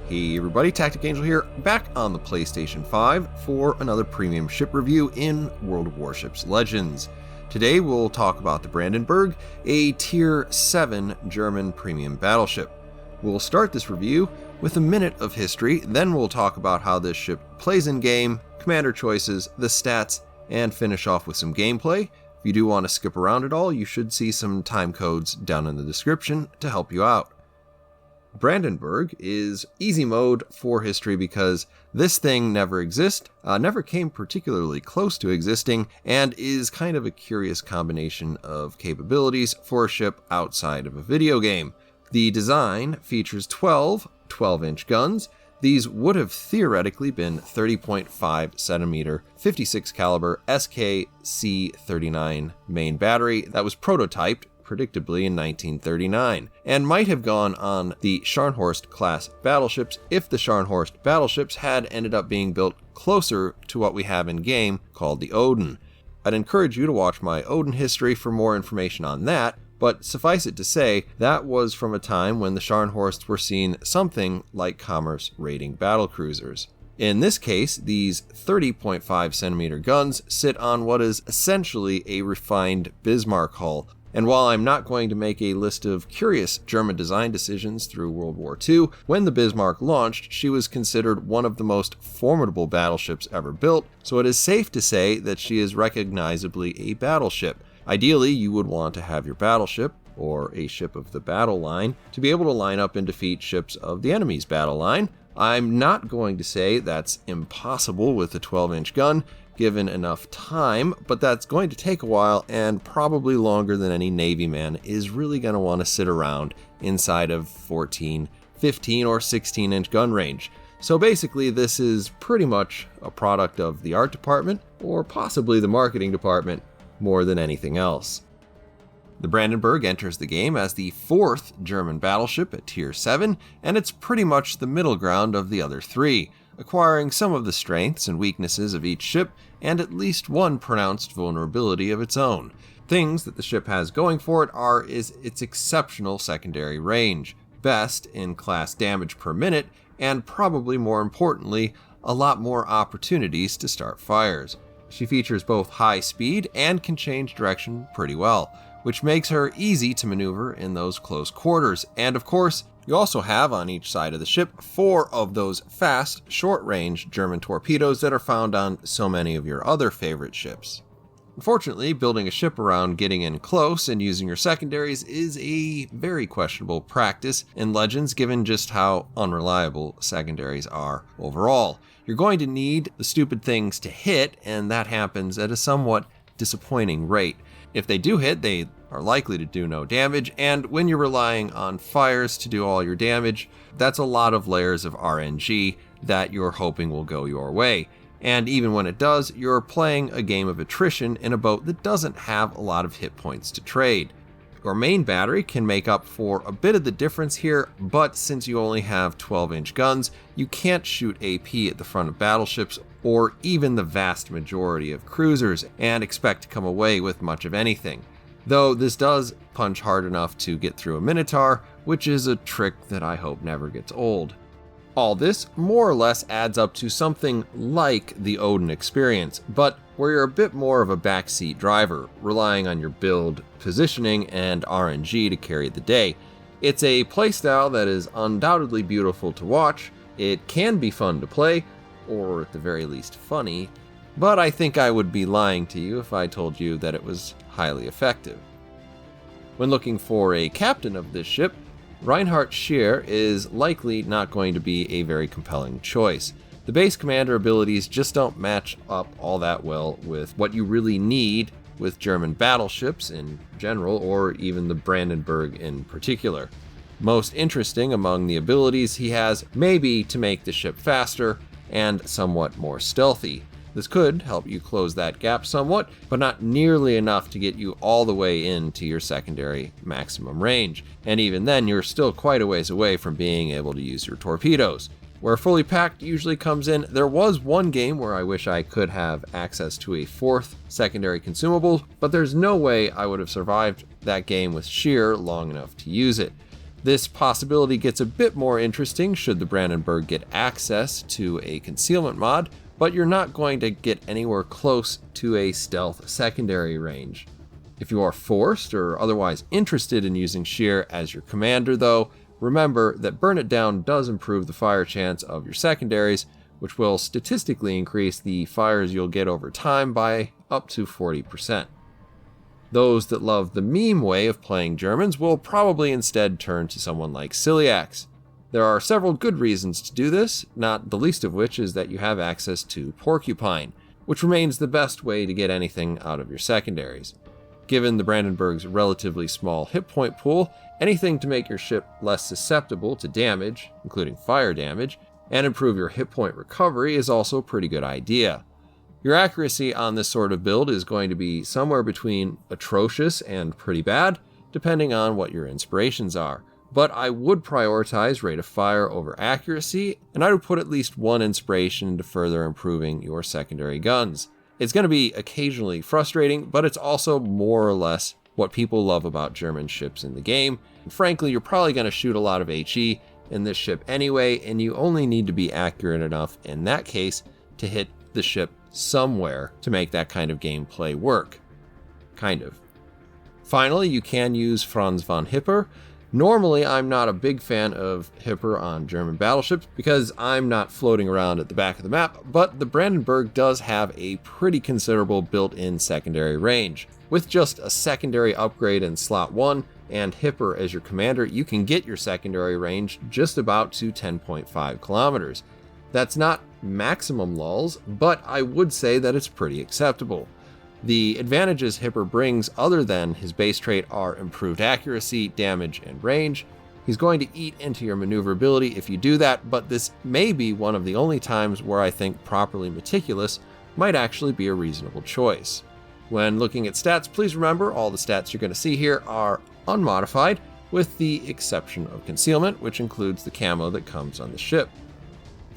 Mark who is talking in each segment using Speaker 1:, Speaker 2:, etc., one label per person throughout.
Speaker 1: Hey everybody, TacticAngel here, back on the PlayStation 5 for another premium ship review in World of Warships Legends. Today we'll talk about the Brandenburg, a Tier 7 German premium battleship. We'll start this review with a minute of history, then we'll talk about how this ship plays in-game, commander choices, the stats, and finish off with some gameplay. If you do want to skip around at all, you should see some time codes down in the description to help you out. Brandenburg is easy mode for history because this thing never never came particularly close to existing, and is kind of a curious combination of capabilities for a ship outside of a video game. The design features 12 12-inch guns. These would have theoretically been 30.5 centimeter 56 caliber SKC-39 main battery that was prototyped predictably in 1939, and might have gone on the Scharnhorst class battleships if the Scharnhorst battleships had ended up being built closer to what we have in game called the Odin. I'd encourage you to watch my Odin history for more information on that, but suffice it to say, that was from a time when the Scharnhorsts were seen something like commerce raiding battlecruisers. In this case, these 30.5 centimeter guns sit on what is essentially a refined Bismarck hull. And while I'm not going to make a list of curious German design decisions through World War II, when the Bismarck launched, she was considered one of the most formidable battleships ever built, so it is safe to say that she is recognizably a battleship. Ideally, you would want to have your battleship, or a ship of the battle line, to be able to line up and defeat ships of the enemy's battle line. I'm not going to say that's impossible with a 12-inch gun, given enough time, but that's going to take a while and probably longer than any Navy man is really going to want to sit around inside of 14, 15, or 16-inch gun range. So basically, this is pretty much a product of the art department, or possibly the marketing department, more than anything else. The Brandenburg enters the game as the 4th German battleship at Tier 7, and it's pretty much the middle ground of the other three, acquiring some of the strengths and weaknesses of each ship, and at least one pronounced vulnerability of its own. Things that the ship has going for it is its exceptional secondary range, best in class damage per minute, and probably more importantly, a lot more opportunities to start fires. She features both high speed and can change direction pretty well, which makes her easy to maneuver in those close quarters. And of course, you also have on each side of the ship 4 of those fast, short-range German torpedoes that are found on so many of your other favorite ships. Unfortunately, building a ship around getting in close and using your secondaries is a very questionable practice in Legends, given just how unreliable secondaries are overall. You're going to need the stupid things to hit, and that happens at a somewhat disappointing rate. If they do hit, they are likely to do no damage, and when you're relying on fires to do all your damage, that's a lot of layers of RNG that you're hoping will go your way. And even when it does, you're playing a game of attrition in a boat that doesn't have a lot of hit points to trade. Your main battery can make up for a bit of the difference here, but since you only have 12-inch guns, you can't shoot AP at the front of battleships or even the vast majority of cruisers and expect to come away with much of anything. Though this does punch hard enough to get through a Minotaur, which is a trick that I hope never gets old. All this more or less adds up to something like the Odin experience, but where you're a bit more of a backseat driver, relying on your build, positioning, and RNG to carry the day. It's a playstyle that is undoubtedly beautiful to watch, it can be fun to play, or at the very least funny, but I think I would be lying to you if I told you that it was highly effective. When looking for a captain of this ship, Reinhard Scheer is likely not going to be a very compelling choice. The base commander abilities just don't match up all that well with what you really need with German battleships in general, or even the Brandenburg in particular. Most interesting among the abilities he has may be to make the ship faster and somewhat more stealthy. This could help you close that gap somewhat, but not nearly enough to get you all the way into your secondary maximum range, and even then you're still quite a ways away from being able to use your torpedoes. Where fully packed usually comes in, there was one game where I wish I could have access to a 4th secondary consumable, but there's no way I would have survived that game with Scheer long enough to use it. This possibility gets a bit more interesting should the Brandenburg get access to a concealment mod, but you're not going to get anywhere close to a stealth secondary range. If you are forced or otherwise interested in using Sheer as your commander though, remember that Burn It Down does improve the fire chance of your secondaries, which will statistically increase the fires you'll get over time by up to 40%. Those that love the meme way of playing Germans will probably instead turn to someone like Celiax. There are several good reasons to do this, not the least of which is that you have access to Porcupine, which remains the best way to get anything out of your secondaries. Given the Brandenburg's relatively small hit point pool, anything to make your ship less susceptible to damage, including fire damage, and improve your hit point recovery is also a pretty good idea. Your accuracy on this sort of build is going to be somewhere between atrocious and pretty bad, depending on what your inspirations are. But I would prioritize rate of fire over accuracy, and I would put at least one inspiration into further improving your secondary guns. It's going to be occasionally frustrating, but it's also more or less what people love about German ships in the game. And frankly, you're probably going to shoot a lot of HE in this ship anyway, and you only need to be accurate enough in that case to hit the ship somewhere to make that kind of gameplay work. Kind of. Finally, you can use Franz von Hipper. Normally, I'm not a big fan of Hipper on German battleships because I'm not floating around at the back of the map, but the Brandenburg does have a pretty considerable built-in secondary range. With just a secondary upgrade in slot 1 and Hipper as your commander, you can get your secondary range just about to 10.5 kilometers. That's not maximum lulls, but I would say that it's pretty acceptable. The advantages Hipper brings other than his base trait are improved accuracy, damage, and range. He's going to eat into your maneuverability if you do that, but this may be one of the only times where I think properly meticulous might actually be a reasonable choice. When looking at stats, please remember all the stats you're going to see here are unmodified, with the exception of concealment, which includes the camo that comes on the ship.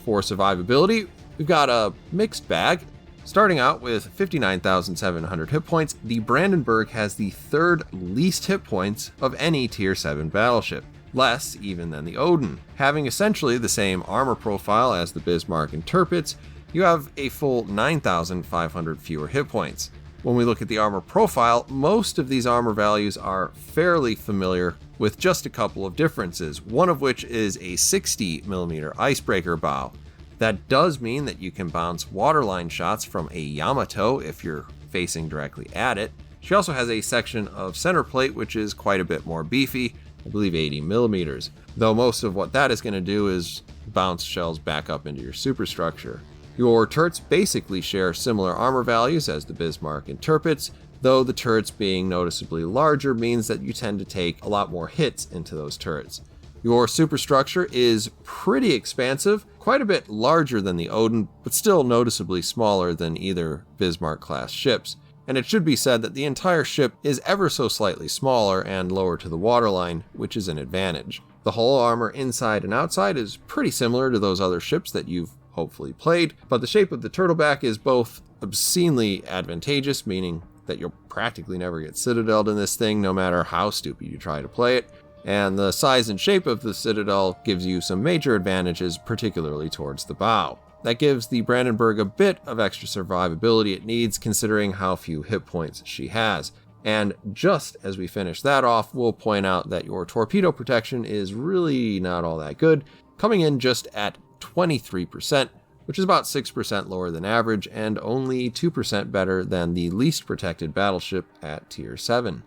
Speaker 1: For survivability, we've got a mixed bag. Starting out with 59,700 hit points, the Brandenburg has the third least hit points of any Tier 7 battleship, less even than the Odin. Having essentially the same armor profile as the Bismarck and Tirpitz, you have a full 9,500 fewer hit points. When we look at the armor profile, most of these armor values are fairly familiar, with just a couple of differences, one of which is a 60mm icebreaker bow. That does mean that you can bounce waterline shots from a Yamato if you're facing directly at it. She also has a section of center plate which is quite a bit more beefy, I believe 80mm, though most of what that is going to do is bounce shells back up into your superstructure. Your turrets basically share similar armor values as the Bismarck and Tirpitz, though the turrets being noticeably larger means that you tend to take a lot more hits into those turrets. Your superstructure is pretty expansive, quite a bit larger than the Odin, but still noticeably smaller than either Bismarck-class ships. And it should be said that the entire ship is ever so slightly smaller and lower to the waterline, which is an advantage. The hull armor inside and outside is pretty similar to those other ships that you've hopefully played, but the shape of the turtleback is both obscenely advantageous, meaning that you'll practically never get citadeled in this thing no matter how stupid you try to play it, and the size and shape of the citadel gives you some major advantages, particularly towards the bow. That gives the Brandenburg a bit of extra survivability it needs considering how few hit points she has. And just as we finish that off, we'll point out that your torpedo protection is really not all that good, coming in just at 23%, which is about 6% lower than average and only 2% better than the least protected battleship at Tier 7.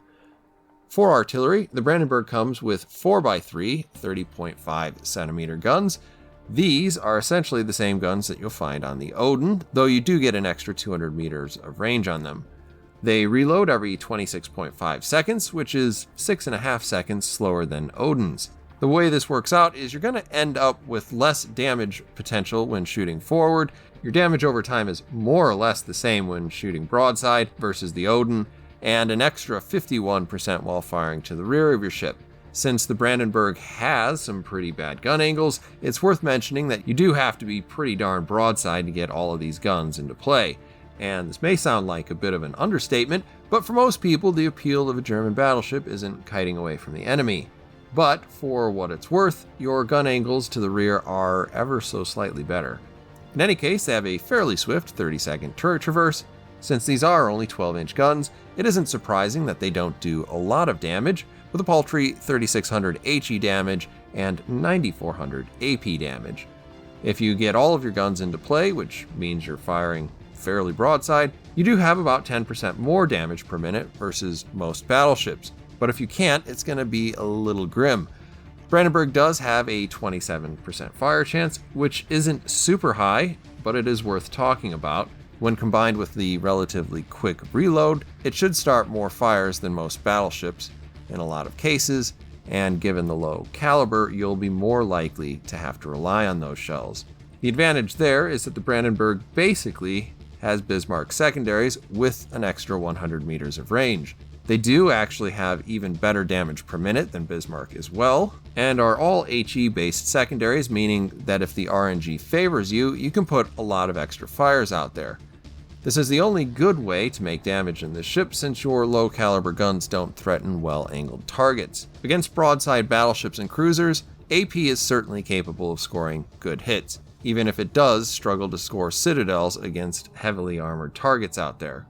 Speaker 1: For artillery, the Brandenburg comes with 4x3 30.5cm guns. These are essentially the same guns that you'll find on the Odin, though you do get an extra 200 meters of range on them. They reload every 26.5 seconds, which is 6.5 seconds slower than Odin's. The way this works out is you're going to end up with less damage potential when shooting forward. Your damage over time is more or less the same when shooting broadside versus the Odin, and an extra 51% while firing to the rear of your ship. Since the Brandenburg has some pretty bad gun angles, it's worth mentioning that you do have to be pretty darn broadside to get all of these guns into play. And this may sound like a bit of an understatement, but for most people the appeal of a German battleship isn't kiting away from the enemy. But for what it's worth, your gun angles to the rear are ever so slightly better. In any case, they have a fairly swift 30-second turret traverse. Since these are only 12-inch guns, it isn't surprising that they don't do a lot of damage, with a paltry 3600 HE damage and 9400 AP damage. If you get all of your guns into play, which means you're firing fairly broadside, you do have about 10% more damage per minute versus most battleships. But if you can't, it's going to be a little grim. Brandenburg does have a 27% fire chance, which isn't super high, but it is worth talking about. When combined with the relatively quick reload, it should start more fires than most battleships in a lot of cases, and given the low caliber, you'll be more likely to have to rely on those shells. The advantage there is that the Brandenburg basically has Bismarck secondaries with an extra 100 meters of range. They do actually have even better damage per minute than Bismarck as well, and are all HE based secondaries, meaning that if the RNG favors you, you can put a lot of extra fires out there. This is the only good way to make damage in this ship, since your low caliber guns don't threaten well angled targets. Against broadside battleships and cruisers, AP is certainly capable of scoring good hits, even if it does struggle to score citadels against heavily armored targets out there.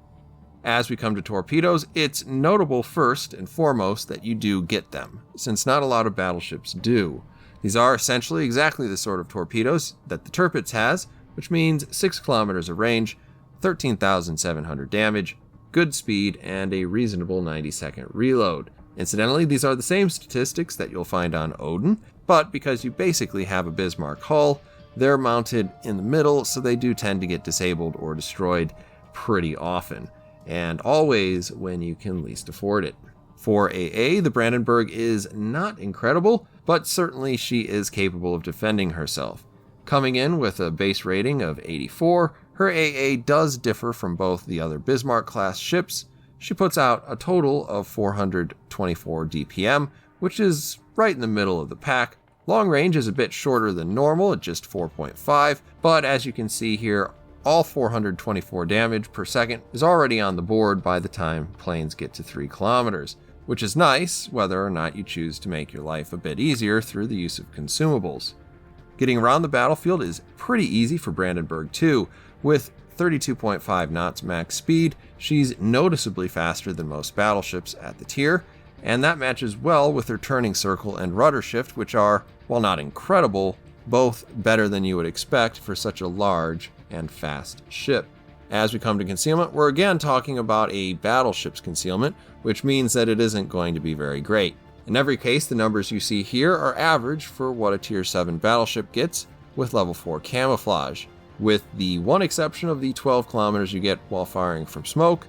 Speaker 1: As we come to torpedoes, it's notable first and foremost that you do get them, since not a lot of battleships do. These are essentially exactly the sort of torpedoes that the Tirpitz has, which means 6 kilometers of range, 13,700 damage, good speed, and a reasonable 90-second reload. Incidentally, these are the same statistics that you'll find on Odin, but because you basically have a Bismarck hull, they're mounted in the middle, so they do tend to get disabled or destroyed pretty often, and always when you can least afford it. For AA, the Brandenburg is not incredible, but certainly she is capable of defending herself. Coming in with a base rating of 84, her AA does differ from both the other Bismarck-class ships. She puts out a total of 424 DPM, which is right in the middle of the pack. Long range is a bit shorter than normal at just 4.5, but as you can see here, all 424 damage per second is already on the board by the time planes get to 3 kilometers, which is nice whether or not you choose to make your life a bit easier through the use of consumables. Getting around the battlefield is pretty easy for Brandenburg too. With 32.5 knots max speed, she's noticeably faster than most battleships at the tier, and that matches well with her turning circle and rudder shift, which are, while not incredible, both better than you would expect for such a large and fast ship. As we come to concealment, we're again talking about a battleship's concealment, which means that it isn't going to be very great. In every case, the numbers you see here are average for what a Tier 7 battleship gets with level 4 camouflage, with the one exception of the 12 kilometers you get while firing from smoke,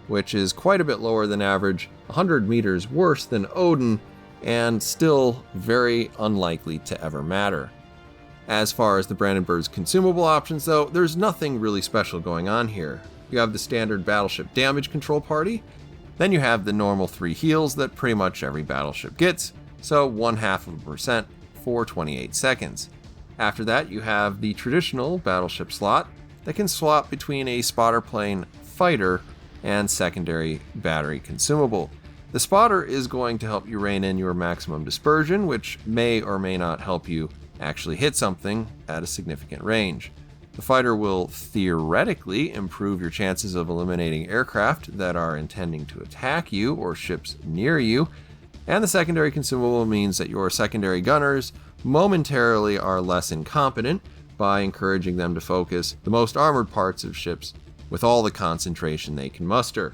Speaker 1: which is quite a bit lower than average, 100 meters worse than Odin, and still very unlikely to ever matter. As far as the Brandenburg's consumable options though, there's nothing really special going on here. You have the standard battleship damage control party, then you have the normal 3 heals that pretty much every battleship gets, so 0.5% for 28 seconds. After that, you have the traditional battleship slot that can swap between a spotter plane fighter and secondary battery consumable. The spotter is going to help you rein in your maximum dispersion, which may or may not help you actually hit something at a significant range. The fighter will theoretically improve your chances of eliminating aircraft that are intending to attack you or ships near you, and the secondary consumable means that your secondary gunners momentarily are less incompetent by encouraging them to focus the most armored parts of ships with all the concentration they can muster.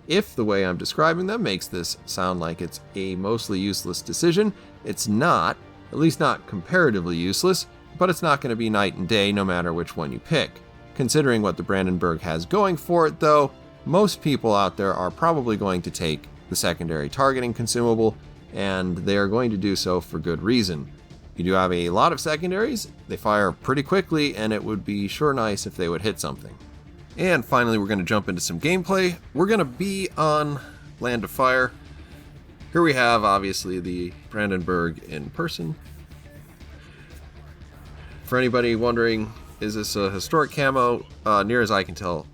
Speaker 1: If the way I'm describing them makes this sound like it's a mostly useless decision, it's not, at least not comparatively useless, but it's not going to be night and day no matter which one you pick. Considering what the Brandenburg has going for it though, most people out there are probably going to take the secondary targeting consumable, and they are going to do so for good reason. You do have a lot of secondaries, they fire pretty quickly, and it would be sure nice if they would hit something. And finally, we're going to jump into some gameplay. We're going to be on Land of Fire. Here we have, obviously, the Brandenburg in person. For anybody wondering, is this a historic camo? Near as I can tell,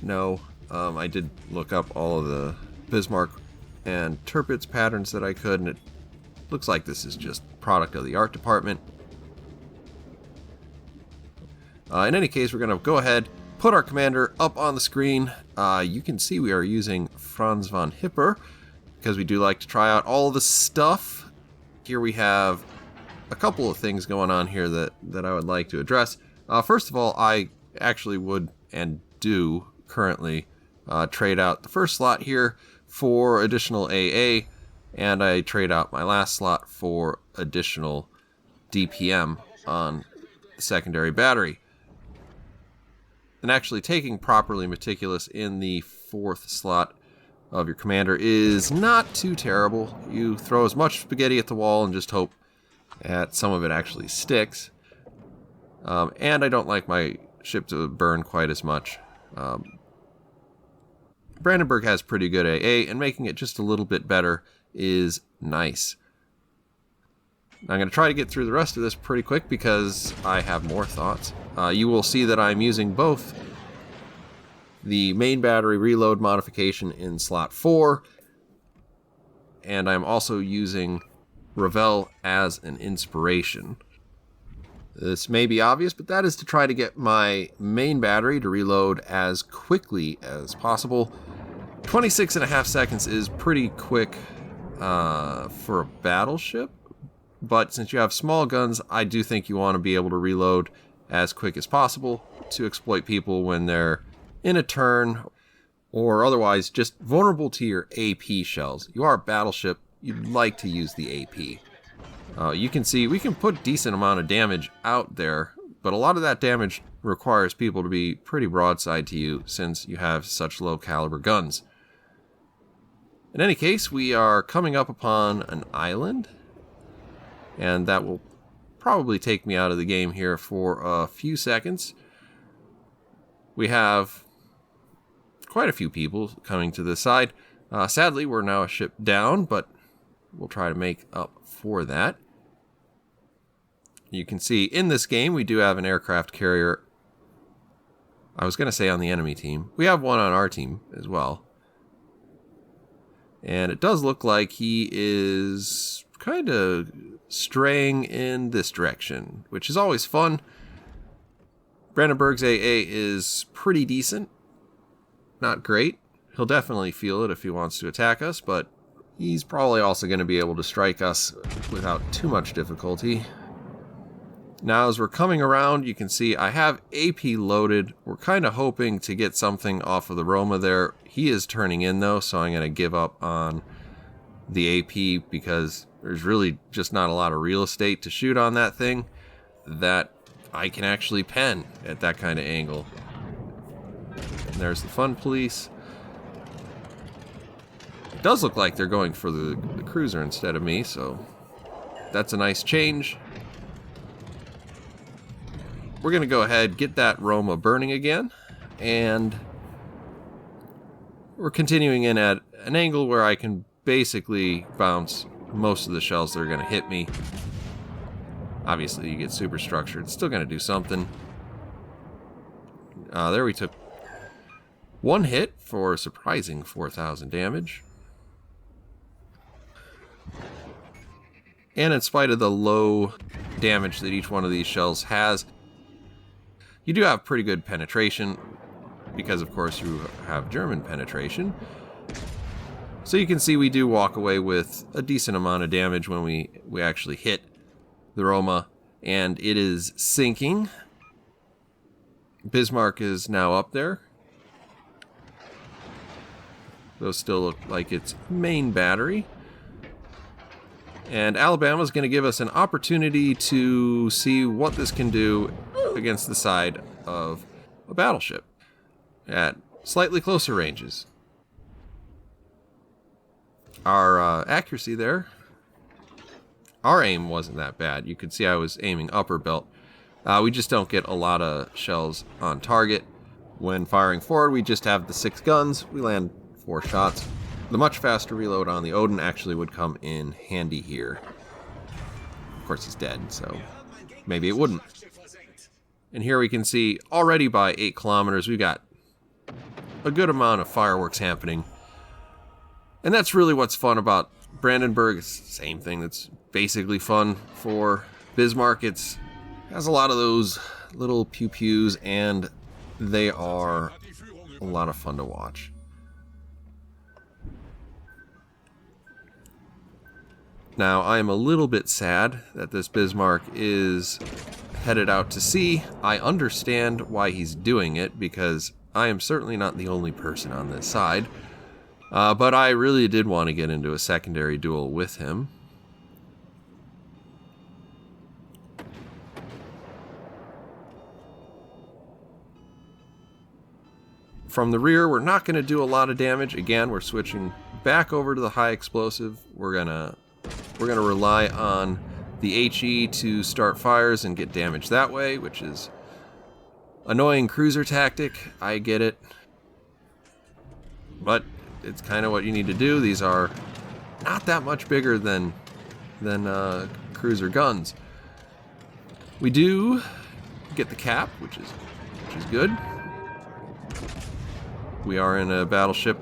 Speaker 1: no. I did look up all of the Bismarck and Tirpitz patterns that I could, and it Looks like this is just product of the art department. In any case, we're going to go ahead, put our commander up on the screen. You can see we are using Franz von Hipper because we do like to try out all the stuff. Here we have a couple of things going on here that I would like to address. First of all, I actually would and do currently trade out the first slot here for additional AA, and I trade out my last slot for additional DPM on the secondary battery. And actually taking properly meticulous in the fourth slot of your commander is not too terrible. You throw as much spaghetti at the wall and just hope that some of it actually sticks. And I don't like my ship to burn quite as much. Brandenburg has pretty good AA, and making it just a little bit better is nice. I'm going to try to get through the rest of this pretty quick because I have more thoughts. You will see that I'm using both the main battery reload modification in slot 4, and I'm also using Ravel as an inspiration. This may be obvious, but that is to try to get my main battery to reload as quickly as possible. 26.5 seconds is pretty quick for a battleship. But since you have small guns, I do think you want to be able to reload as quick as possible to exploit people when they're in a turn or otherwise just vulnerable to your AP shells. You are a battleship, you'd like to use the AP. You can see we can put decent amount of damage out there, but a lot of that damage requires people to be pretty broadside to you since you have such low caliber guns. In any case, we are coming up upon an island, and that will probably take me out of the game here for a few seconds. We have quite a few people coming to this side. Sadly, we're now a ship down, but we'll try to make up for that. You can see in this game we do have an aircraft carrier. I was going to say on the enemy team. We have one on our team as well. And it does look like he is kind of straying in this direction, which is always fun. Brandenburg's AA is pretty decent. Not great. He'll definitely feel it if he wants to attack us, but he's probably also going to be able to strike us without too much difficulty. Now as we're coming around, you can see I have AP loaded. We're kind of hoping to get something off of the Roma there. He is turning in though, so I'm going to give up on the AP because there's really just not a lot of real estate to shoot on that thing that I can actually pen at that kind of angle. And there's the fun police. It does look like they're going for the cruiser instead of me, so that's a nice change. We're going to go ahead, get that Roma burning again, and we're continuing in at an angle where I can basically bounce most of the shells that are going to hit me. Obviously, you get superstructure. It's still going to do something. There we took one hit for a surprising 4,000 damage. And in spite of the low damage that each one of these shells has, you do have pretty good penetration, because of course you have German penetration. So you can see we do walk away with a decent amount of damage when we actually hit the Roma, and it is sinking. Bismarck is now up there. Those still look like its main battery. And Alabama's going to give us an opportunity to see what this can do against the side of a battleship at slightly closer ranges. Our accuracy there, our aim wasn't that bad. You could see I was aiming upper belt. We just don't get a lot of shells on target. When firing forward, we just have the 6 guns. We land 4 shots. The much faster reload on the Odin actually would come in handy here. Of course, he's dead, so maybe it wouldn't. And here we can see already by 8 kilometers, we've got a good amount of fireworks happening. And that's really what's fun about Brandenburg, it's the same thing. That's basically fun for Bismarck. It has a lot of those little pew-pews, and they are a lot of fun to watch. Now, I am a little bit sad that this Bismarck is headed out to sea. I understand why he's doing it, because I am certainly not the only person on this side. But I really did want to get into a secondary duel with him. From the rear, we're not going to do a lot of damage. Again, we're switching back over to the high explosive. We're gonna rely on the HE to start fires and get damage that way, which is annoying cruiser tactic. I get it, but it's kind of what you need to do. These are not that much bigger than cruiser guns. We do get the cap, which is good. We are in a battleship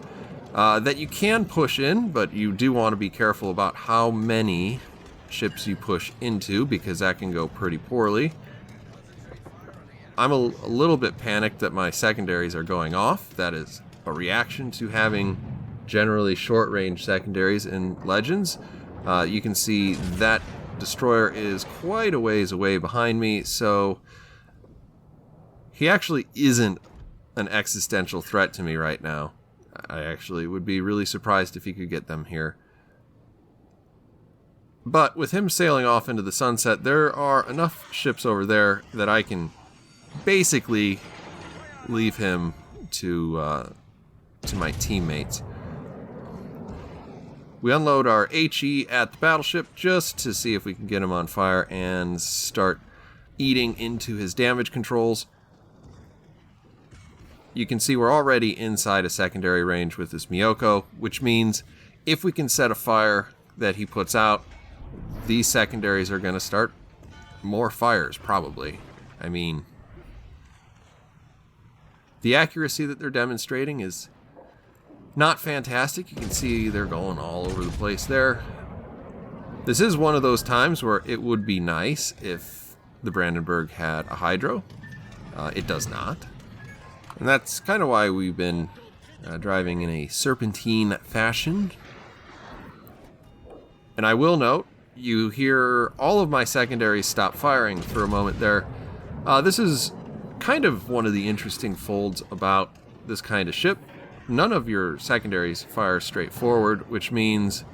Speaker 1: that you can push in, but you do want to be careful about how many ships you push into, because that can go pretty poorly. I'm a little bit panicked that my secondaries are going off. That is a reaction to having generally short-range secondaries in Legends. You can see that destroyer is quite a ways away behind me, so he actually isn't an existential threat to me right now. I actually would be really surprised if he could get them here. But with him sailing off into the sunset, there are enough ships over there that I can basically leave him to my teammates. We unload our HE at the battleship just to see if we can get him on fire and start eating into his damage controls. You can see we're already inside a secondary range with this Miyoko, which means if we can set a fire that he puts out, these secondaries are going to start more fires, probably. I mean, the accuracy that they're demonstrating is not fantastic. You can see they're going all over the place there. This is one of those times where it would be nice if the Brandenburg had a hydro. It does not. And that's kind of why we've been driving in a serpentine fashion. And I will note, you hear all of my secondaries stop firing for a moment there. This is kind of one of the interesting folds about this kind of ship. None of your secondaries fire straight forward, which means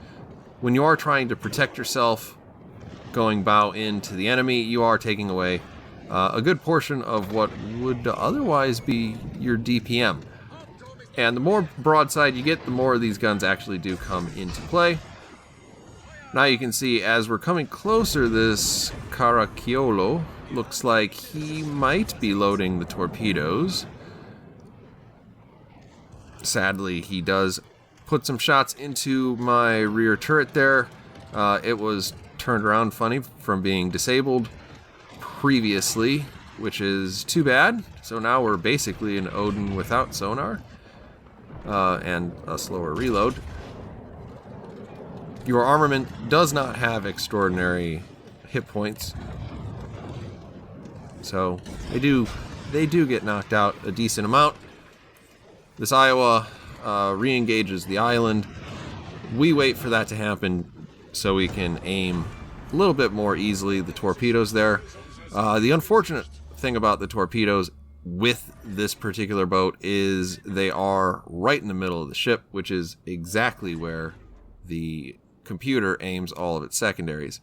Speaker 1: when you are trying to protect yourself going bow into the enemy, you are taking away a good portion of what would otherwise be your DPM. And the more broadside you get, the more of these guns actually do come into play. Now you can see as we're coming closer, this Caracciolo looks like he might be loading the torpedoes. Sadly, he does put some shots into my rear turret there. It was turned around funny from being disabled previously, which is too bad. So now we're basically an Odin without sonar and a slower reload. Your armament does not have extraordinary hit points, so they do get knocked out a decent amount. This Iowa re-engages the island. We wait for that to happen so we can aim a little bit more easily the torpedoes there. The unfortunate thing about the torpedoes with this particular boat is they are right in the middle of the ship, which is exactly where the computer aims all of its secondaries.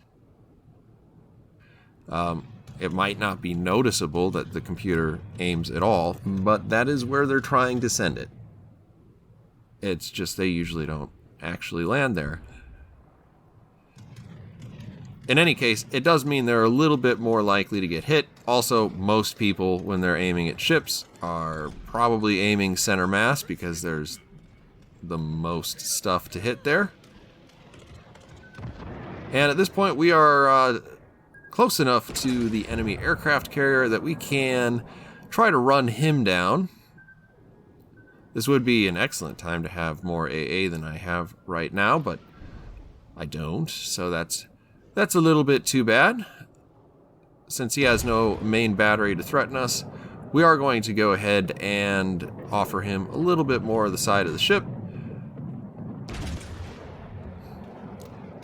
Speaker 1: It might not be noticeable that the computer aims at all, but that is where they're trying to send it. It's just they usually don't actually land there. In any case, it does mean they're a little bit more likely to get hit. Also, most people, when they're aiming at ships, are probably aiming center mass because there's the most stuff to hit there. And at this point, we are close enough to the enemy aircraft carrier that we can try to run him down. This would be an excellent time to have more AA than I have right now, but I don't, so that's a little bit too bad. Since he has no main battery to threaten us, we are going to go ahead and offer him a little bit more of the side of the ship.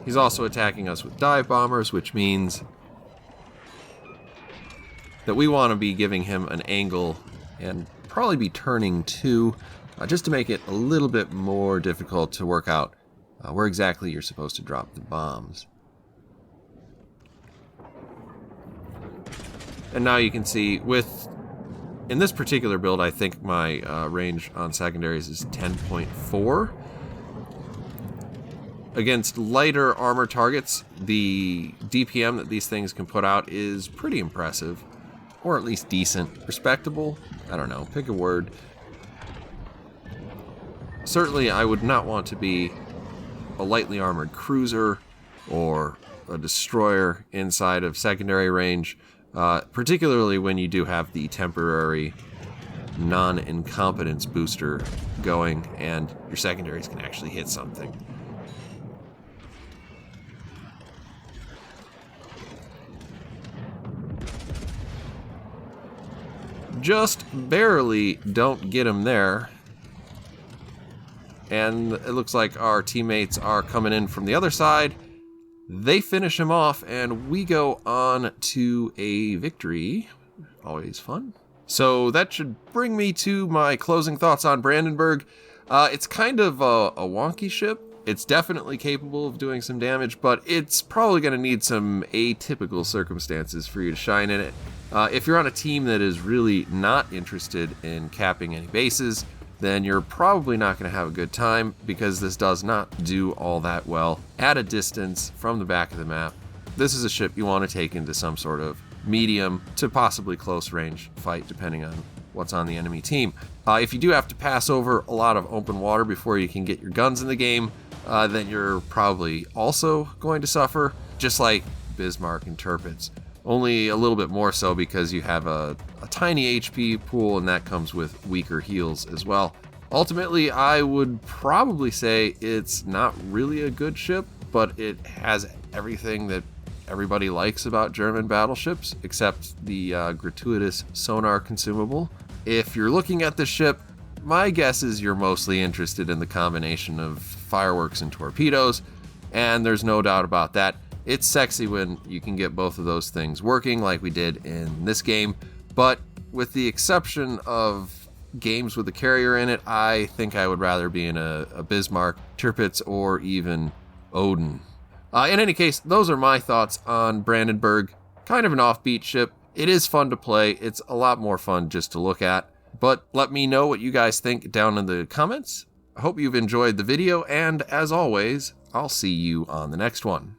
Speaker 1: He's also attacking us with dive bombers, which means that we want to be giving him an angle and probably be turning too, just to make it a little bit more difficult to work out where exactly you're supposed to drop the bombs. And now you can see in this particular build, I think my range on secondaries is 10.4. Against lighter armor targets, the DPM that these things can put out is pretty impressive. Or at least decent. Respectable? I don't know. Pick a word. Certainly, I would not want to be a lightly armored cruiser or a destroyer inside of secondary range, particularly when you do have the temporary non-incompetence booster going and your secondaries can actually hit something. Just barely don't get him there. And it looks like our teammates are coming in from the other side. They finish him off, and we go on to a victory. Always fun. So that should bring me to my closing thoughts on Brandenburg. It's kind of a wonky ship. It's definitely capable of doing some damage, but it's probably going to need some atypical circumstances for you to shine in it. If you're on a team that is really not interested in capping any bases, then you're probably not going to have a good time, because this does not do all that well at a distance from the back of the map. This is a ship you want to take into some sort of medium to possibly close range fight, depending on what's on the enemy team. If you do have to pass over a lot of open water before you can get your guns in the game, then you're probably also going to suffer, just like Bismarck and Tirpitz. Only a little bit more so because you have a tiny HP pool, and that comes with weaker heals as well. Ultimately, I would probably say it's not really a good ship, but it has everything that everybody likes about German battleships, except the gratuitous sonar consumable. If you're looking at this ship, my guess is you're mostly interested in the combination of fireworks and torpedoes, and there's no doubt about that. It's sexy when you can get both of those things working like we did in this game, but with the exception of games with a carrier in it, I think I would rather be in a Bismarck, Tirpitz, or even Odin. In any case, those are my thoughts on Brandenburg. Kind of an offbeat ship. It is fun to play. It's a lot more fun just to look at. But let me know what you guys think down in the comments. I hope you've enjoyed the video, and as always, I'll see you on the next one.